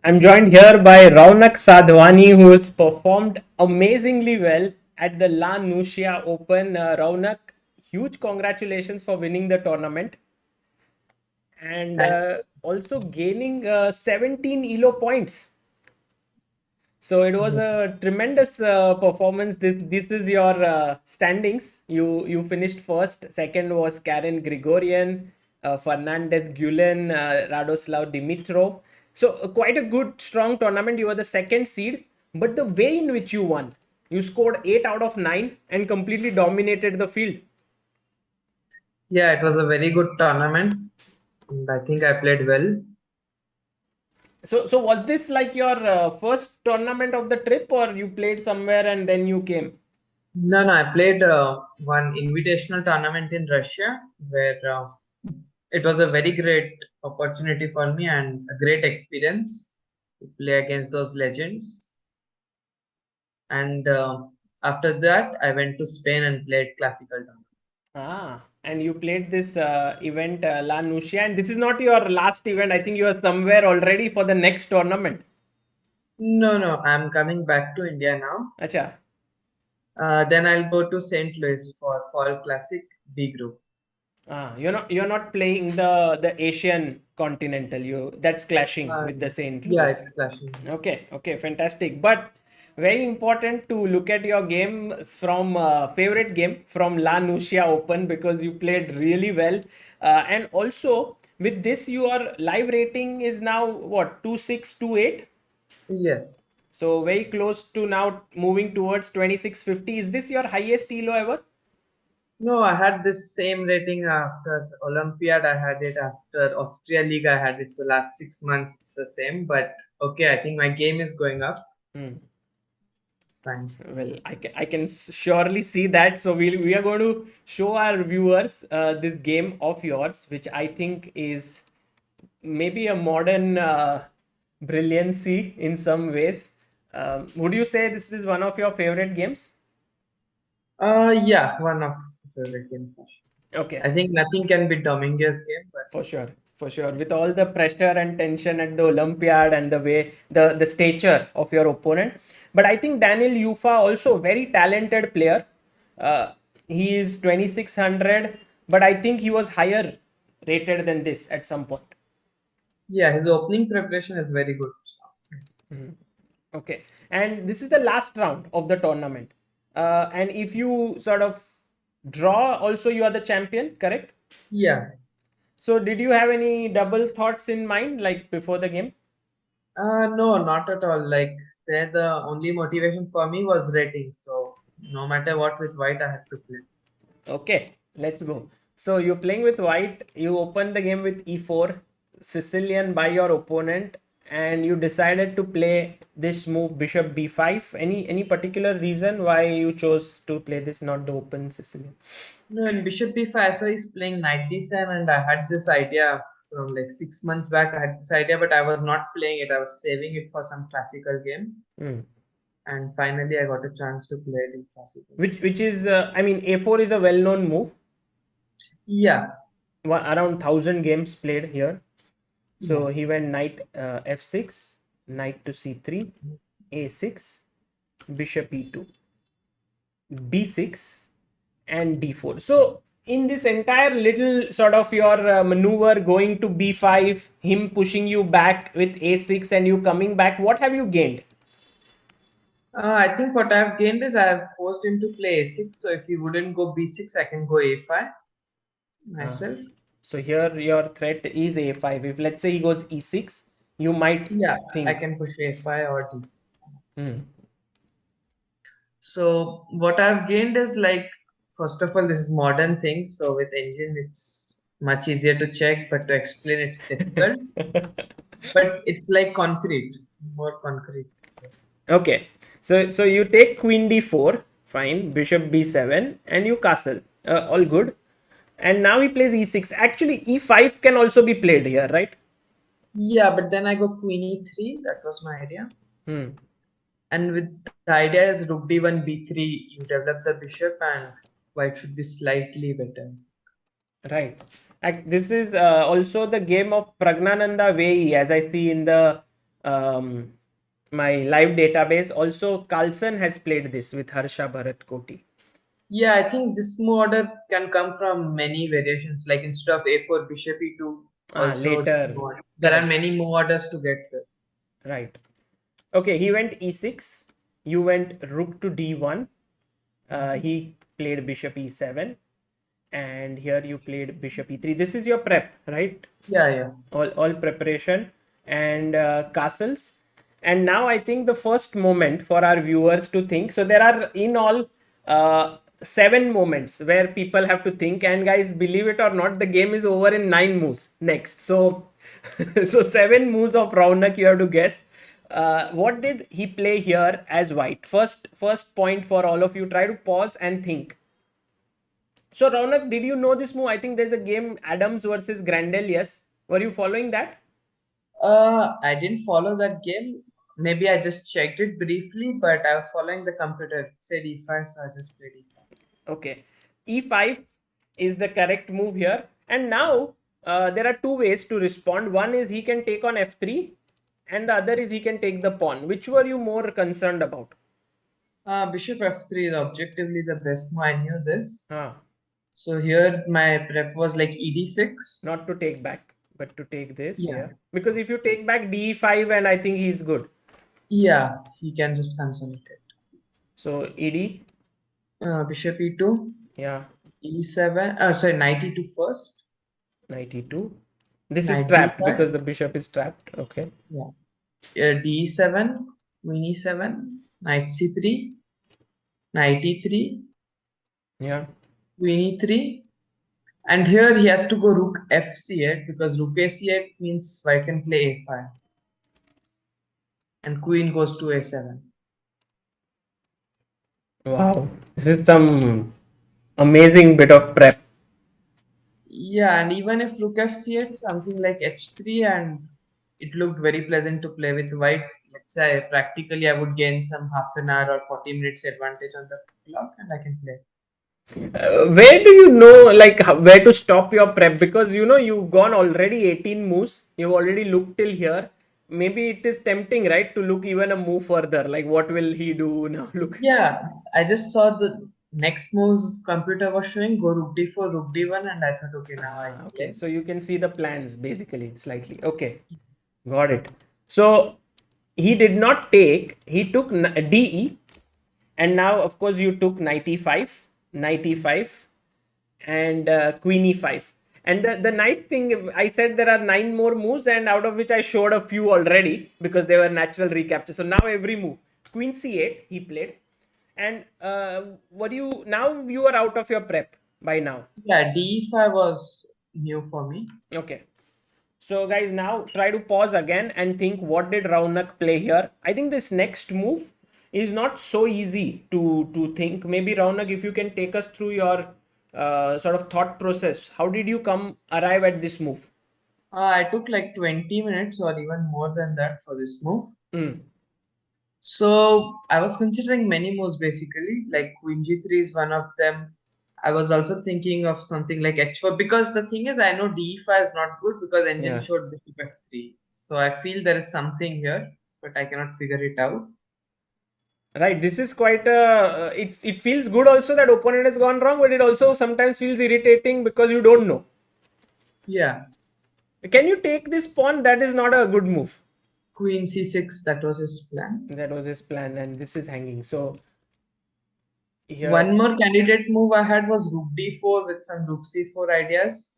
I'm joined here by Raunak Sadhwani, who has performed amazingly well at the La Nucia Open. Raunak, huge congratulations for winning the tournament and Thank also gaining 17 ELO points. So it was you. a tremendous performance. This is your standings. You finished first. Second was Karen Grigorian, Fernandez Gulen, Radoslav Dimitrov. So quite a good strong tournament. You were the second seed, but the way in which you won, you scored 8 out of 9 and completely dominated the field. Yeah, it was a very good tournament, and I think I played well. So was this like your first tournament of the trip, or you played somewhere and then you came? No, no, I played one invitational tournament in Russia where it was a very great opportunity for me and a great experience to play against those legends. And after that, I went to Spain and played classical tournament. And you played this event La Nucia, and this is not your last event. I think you are somewhere already for the next tournament. No, no, I'm coming back to India now. Acha. Then I'll go to St. Louis for Fall Classic B group. You're not playing the Asian Continental. You That's clashing Uh, with the St. yeah, Louis. it's clashing. Okay, fantastic. But very important to look at your game from favorite game from La Nucia Open because you played really well, and also with this your live rating is now what 2628. Yes. So very close to now moving towards 2650. Is this your highest elo ever? No, I had this same rating after Olympiad. I had it after Austria League. I had it. So last 6 months it's the same. But okay, I think my game is going up. Hmm. It's fine. Well, I can surely see that. So we are going to show our viewers this game of yours, which I think is maybe a modern brilliancy in some ways. Would you say this is one of your favorite games? Yeah, one of the favorite games for sure. Okay. I think nothing can beat Dominguez game, but For sure, for sure. With all the pressure and tension at the Olympiad and the way the stature of your opponent, but I think Daniil Yuffa also very talented player. Uh, he is 2600, but I think he was higher rated than this at some point. yeah, his opening preparation is very good. Okay, and this is the last round of the tournament. And if you sort of draw, also you are the champion, correct? Yeah. So did you have any double thoughts in mind, like before the game? No, not at all. Like there, the only motivation for me was rating. So no matter what with white, I had to play. Okay, let's go. So you're playing with white. You open the game with e4, Sicilian by your opponent, and you decided to play this move, bishop b5. Any particular reason why you chose to play this, not the open Sicilian? No, in Bishop B5, so he's playing knight D7, and I had this idea from like 6 months back. I had this idea, but I was not playing it. I was saving it for some classical game, Hmm. and finally I got a chance to play it in classical. Which is I mean a4 is a well-known move. Yeah, Around 1,000 games played here. yeah. So he went knight f6, knight to c3, a6, bishop e2, b6, and d4. So in this entire little sort of your maneuver going to b5, him pushing you back with a6 and you coming back, what have you gained? I think what I've gained is I have forced him to play A6. So if he wouldn't go B6, I can go A5 Uh, myself. so here your threat is a5. If let's say he goes e6, you might Yeah, I think. can push A5 or D. Hmm. So what I've gained is like, first of all, this is modern things. So with engine, it's much easier to check, but to explain, it's difficult. But it's like concrete, more concrete. Okay, so you take queen d4, fine, bishop b7, and you castle. All good. And now he plays e6. Actually, e5 can also be played here, right? Yeah, but then I go queen E3. That was my idea. Hmm. And with the idea is rook D1, B3. You develop the bishop, and white should be slightly better. Right. This is also the game of Pragnananda Vei, as I see in the my live database. Also, Carlson has played this with Harsha Bharat Koti. Yeah, I think this move order can come from many variations. Like instead of a4, bishop e2, also Later, there are correct, many move orders to get there. right. Okay, he went e6. You went rook to d1. He played bishop e7, and here you played bishop e3. This is your prep, right? Yeah, yeah. All preparation and castles. And now I think the first moment for our viewers to think. So there are in all 7 moments where people have to think. And guys, believe it or not, the game is over in 9 moves next. So so 7 moves of Raunak you have to guess. What did he play here as white? First point for all of you. Try to pause and think. So Raunak, did you know this move? I think there's a game Adams versus Grandel. Yes, were you following that? I didn't follow that game. Maybe I just checked it briefly, but I was following the computer. It said e5, so I just played e5. Okay, e5 is the correct move here. And now there are two ways to respond. One is he can take on f3, and the other is he can take the pawn. Which were you more concerned about? Bishop f3 is objectively the best move. I knew this. Huh. So here my prep was like ed6. Not to take back, but to take this Yeah. here. Because if you take back d5, and I think he's good. Yeah, he can just consolidate. So ed, Bishop e2, yeah, e7. Sorry, knight e2 first. knight e2. This is Knight trapped d5. because the bishop is trapped. Okay. Yeah. d7, queen e7, knight c3, knight e3, Yeah. queen e3. And here he has to go rook fc8 because rook ac8 means white can play a5. And queen goes to a7. Wow. This is some amazing bit of prep. Yeah, and even if rook fc8, something like h3, and it looked very pleasant to play with white. Let's say practically I would gain some half an hour or 40 minutes advantage on the clock and I can play. Where do you know, like, where to stop your prep? Because you know you've gone already 18 moves. You've already looked till here. Maybe it is tempting, right, to look even a move further. Like, what will he do now? Look. Yeah, I just saw the next moves computer was showing go rook d4, rook d1, and I thought, okay, now I can Okay. play. So you can see the plans basically slightly. Okay. Got it. So he did not take, he took DE, and now, of course, you took knight e5, and queen e5. And the nice thing, I said there are 9 more moves, and out of which I showed a few already because they were natural recaptures. So now every move, queen c8, he played. And what do you, now you are out of your prep by now. Yeah, d5 was new for me. Okay. So guys, now try to pause again and think what did Raunak play here. I think this next move is not so easy to think. Maybe Raunak, if you can take us through your sort of thought process. How did you arrive at this move? I took like 20 minutes or even more than that for this move. Mm. So I was considering many moves basically, like queen g3 is one of them. I was also thinking of something like h4 because the thing is I know d5 is not good because engine Yeah. showed bishop f3. So I feel there is something here, but I cannot figure it out. Right. This is quite it feels good also that opponent has gone wrong, but it also sometimes feels irritating because you don't know. Yeah, Can you take this pawn? That is not a good move. queen c6, that was his plan. That was his plan, and this is hanging. So here. One more candidate move I had was rook d4 with some rook c4 ideas.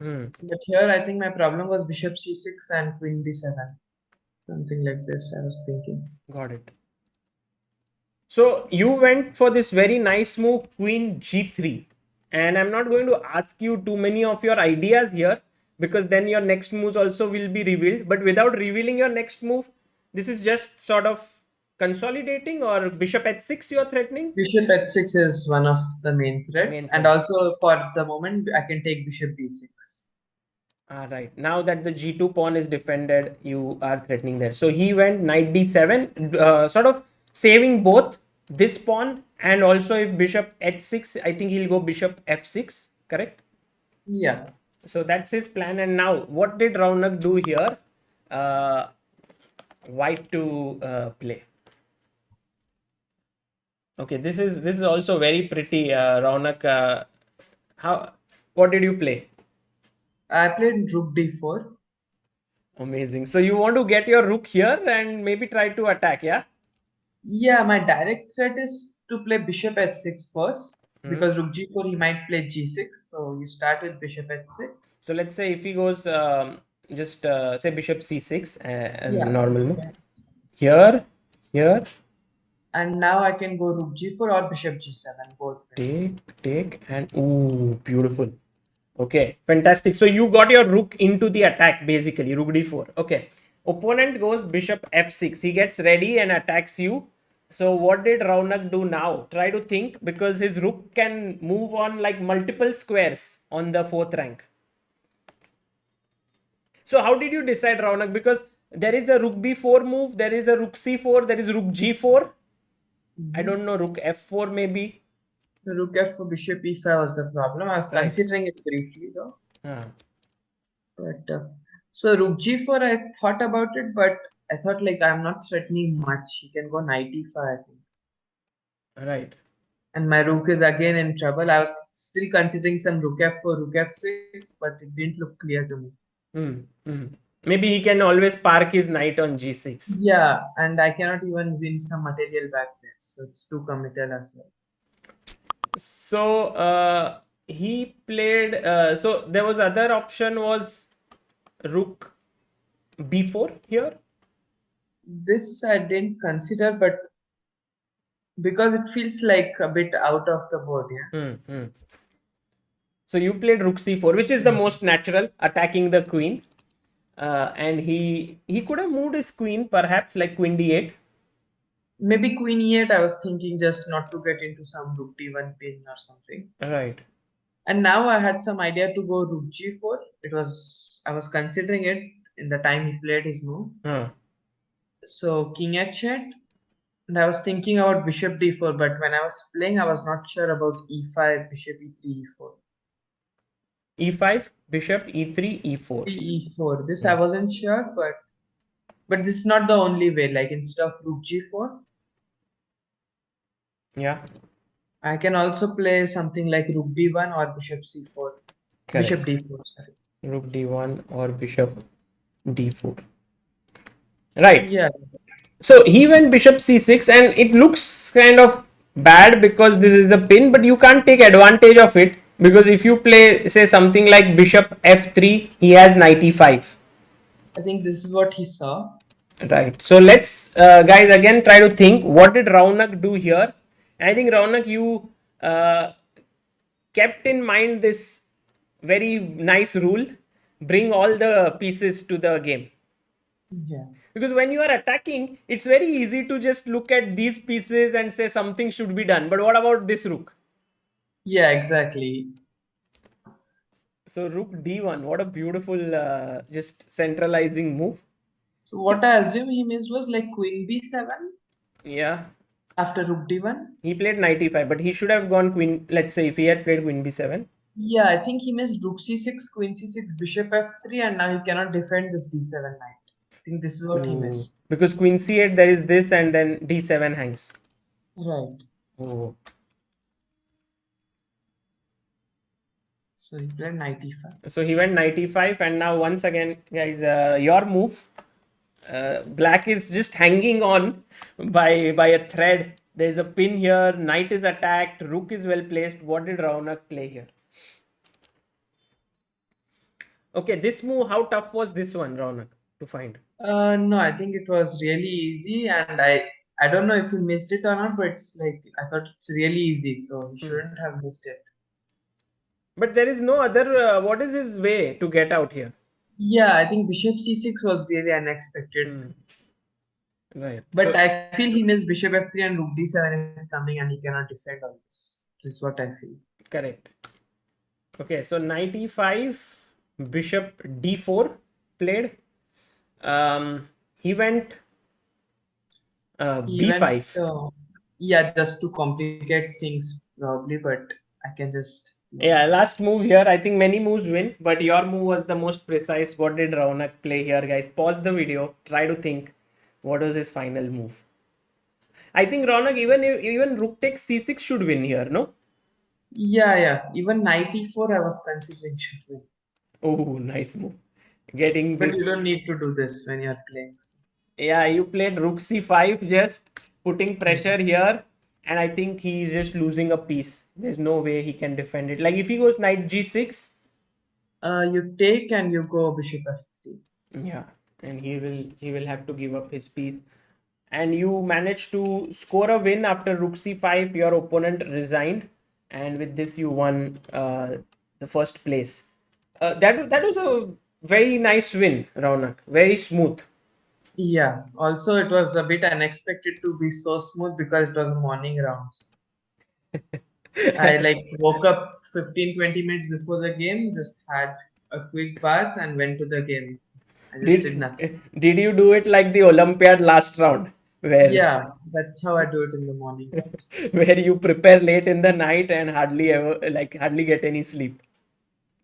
Hmm. But here I think my problem was bishop c6 and queen b7. Something like this I was thinking. Got it. So you went for this very nice move, Queen G3. And I'm not going to ask you too many of your ideas here because then your next moves also will be revealed. But without revealing your next move, this is just sort of consolidating, or bishop h6 you're threatening? Bishop h6 is one of the main threats, Main and threats. also for the moment I can take bishop b6. Right. Now that the g2 pawn is defended, you are threatening there. So he went knight d7, sort of saving both this pawn, and also if bishop h6, I think he'll go bishop f6, correct? Yeah. So that's his plan. And now what did Raunak do here? white to play. Okay, this is also very pretty, Raunak. How? What did you play? I played rook d4. Amazing. So you want to get your rook here and maybe try to attack, yeah? Yeah, my direct threat is to play bishop h6 first Hmm. because rook g4 he might play g6. So you start with bishop h6. So let's say if he goes just say bishop c6 and Yeah. normal move here, here, And now I can go rook g4 or bishop g7, both win. take, and ooh, beautiful. Okay, fantastic. So you got your rook into the attack basically, rook d4. Okay, opponent goes bishop f6. He gets ready and attacks you. So what did Raunak do now? Try to think because his rook can move on like multiple squares on the fourth rank. So how did you decide, Raunak? Because there is a rook b4 move, there is a rook c4, there is rook g4. I Mhm. don't know, rook f4 maybe. The rook f for bishop e5 was the problem. I was Right. considering it briefly though. Ah, But so rook g4, I thought about it, but I thought like I'm not threatening much. He can go knight e5, I think. right. And my rook is again in trouble. I was still considering some rook f4, rook f6, but it didn't look clear to me. Hmm. Hmm. Maybe he can always park his knight on g6. Yeah, and I cannot even win some material back there. So it's too committal as well. So he played. So there was other option was rook b4 here. This I didn't consider, but because it feels like a bit out of the board, yeah. Hmm. Hmm. So you played rook c4, which is the most natural, attacking the queen. And he could have moved his queen perhaps like queen d8. Maybe queen e8, I was thinking just not to get into some rook d1 pin or something. Right. And now I had some idea to go rook g4. I was considering it in the time he played his move. Huh. So king h8, and I was thinking about bishop d4, but when I was playing, I was not sure about e5, bishop e3, e4. e5, bishop e3, e4. E4. This I Hmm. wasn't sure, but this is not the only way. Like instead of rook g4, Yeah, I can also play something like rook d1 or bishop c4. Bishop correct. d4, sorry. Rook d1 or bishop d4. Right. Yeah, So he went bishop c6 and it looks kind of bad because this is the pin, but you can't take advantage of it because if you play say something like bishop f3, he has knight e5. I think this is what he saw. Right. So let's guys again try to think what did Raunak do here. I think Raunak you uh, kept in mind this very nice rule, bring all the pieces to the game. Yeah. Because when you are attacking, it's very easy to just look at these pieces and say something should be done. But what about this rook? Yeah, exactly. So rook d1, what a beautiful just centralizing move. So what I assume he missed was like queen b7 Yeah, after rook d1. he played knight e5, but he should have gone queen. Let's say if he had played queen b7. Yeah, I think he missed rook c6, queen c6, bishop f3, and now he cannot defend this d7 knight. I think this is what he Ooh. missed. Because queen c8 there is this and then d7 hangs. Right. Oh. So he played knight e5. So he went knight e5 and now once again guys your move. Black is just hanging on by a thread. There's a pin here. Knight is attacked. Rook is well placed. What did Raunak play here? Okay, this move. How tough was this one, Raunak, to find? No, I think it was really easy, and I don't know if he missed it or not, but it's like I thought it's really easy, so he Hmm. shouldn't have missed it. But there is no other. What is his way to get out here? Yeah, I think bishop c6 was really unexpected, Hmm. Right. but So I feel he missed bishop f3 and rook d7 is coming, and he cannot defend all this. This is what I feel. correct. Okay. So knight e5, bishop d4 played. He went He went, b5. yeah, just to complicate things probably, but I can just. Yeah, last move here. I think many moves win, but your move was the most precise. What did Raunak play here, guys? Pause the video. Try to think. What was his final move? I think Raunak, even rook takes c6 should win here, no? Yeah, yeah. Even knight e4 I was considering should win. Oh, nice move. Getting But you this. don't need to do this when you're playing. So. Yeah, you played rook c5, just putting pressure Mhm. here, and I think he's just losing a piece. There's no way he can defend it. Like if he goes knight g6, You take and you go bishop f3. yeah, and he will have to give up his piece. And you managed to score a win after rook c5. Your opponent resigned, and with this you won the first place. That was a very nice win, Raunak. Very smooth. Yeah. Also, it was a bit unexpected to be so smooth because it was morning rounds. I like woke up 15-20 minutes before the game, just had a quick bath and went to the game. I just did Did nothing. did you do it like the Olympiad last round, where Yeah, that's how I do it in the morning rounds. where you prepare late in the night and hardly get any sleep?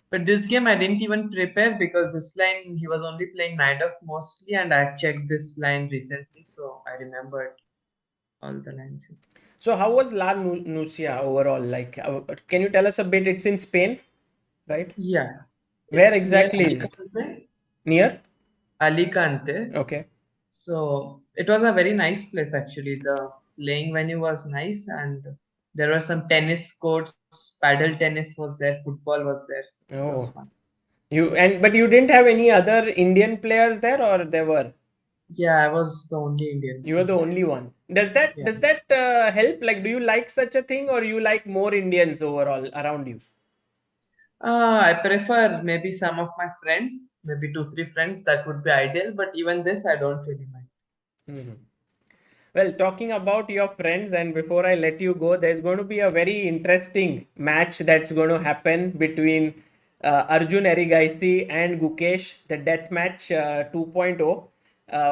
But this game I didn't even prepare because this line he was only playing knight of mostly, and I checked this line recently, so I remembered all the lines. So how was Nucia overall? Like, can you tell us a bit? It's in Spain, right? Yeah, Where it's near exactly is it? Alicante. Near? Alicante. Okay. So it was a very nice place actually. The playing venue was nice, and there were some tennis courts, paddle tennis was there, football was there. So it was Oh, fun. but you didn't have any other Indian players there, or there were? Yeah, I was the only Indian You were from the there. only one. Does that help? Like, do you like such a thing, or you like more Indians overall around you? I prefer maybe some of my friends, maybe 2, 3 friends. That would be ideal. But even this, I don't really mind. Mhm. Well, talking about your friends, and before I let you go, there's going to be a very interesting match that's going to happen between Arjun Erigaisi and Gukesh, the death match 2.0.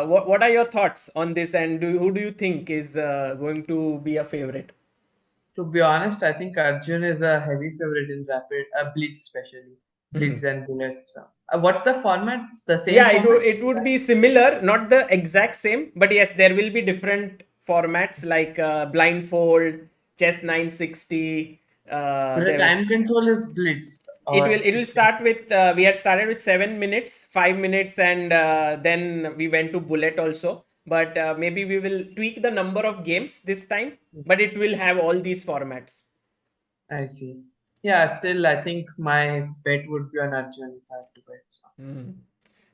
What are your thoughts on this, and who do you think is going to be a favorite? To be honest, I think Arjun is a heavy favorite in rapid, Blitz especially, Blitz and Bullets. What's the format? It's the same Yeah, format? it would be similar, not the exact same, but yes, there will be different formats like blindfold, chess 960. But the There time control is Blitz, it or will it will it's start with we had started with 7 minutes, 5 minutes, and then we went to bullet also. But maybe we will tweak the number of games this time, but it will have all these formats. I see. Yeah, still, I think my bet would be on Arjun if I have to bet. So. Mhm.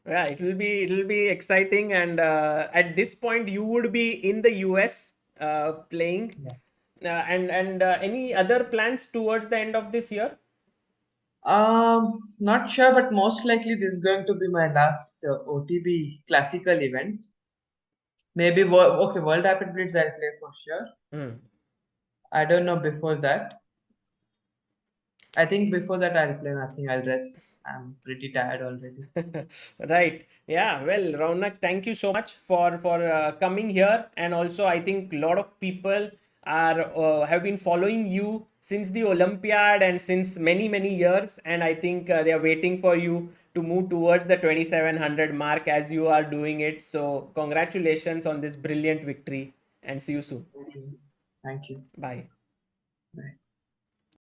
Yeah, it will be exciting, and at this point, you would be in the US playing, Yeah. and any other plans towards the end of this year? Not sure, but most likely this is going to be my last OTB classical event. Maybe okay, World Rapid Blitz I'll play for sure. Hmm. I don't know before that. I think before that I'll play nothing. I'll rest. I'm pretty tired already. Right. Yeah. Well, Raunak, thank you so much for coming here, and also I think a lot of people are have been following you since the Olympiad and since many years, and I think they are waiting for you to move towards the 2700 mark as you are doing it. So, congratulations on this brilliant victory, and see you soon. Thank you. Thank you. Bye. Bye.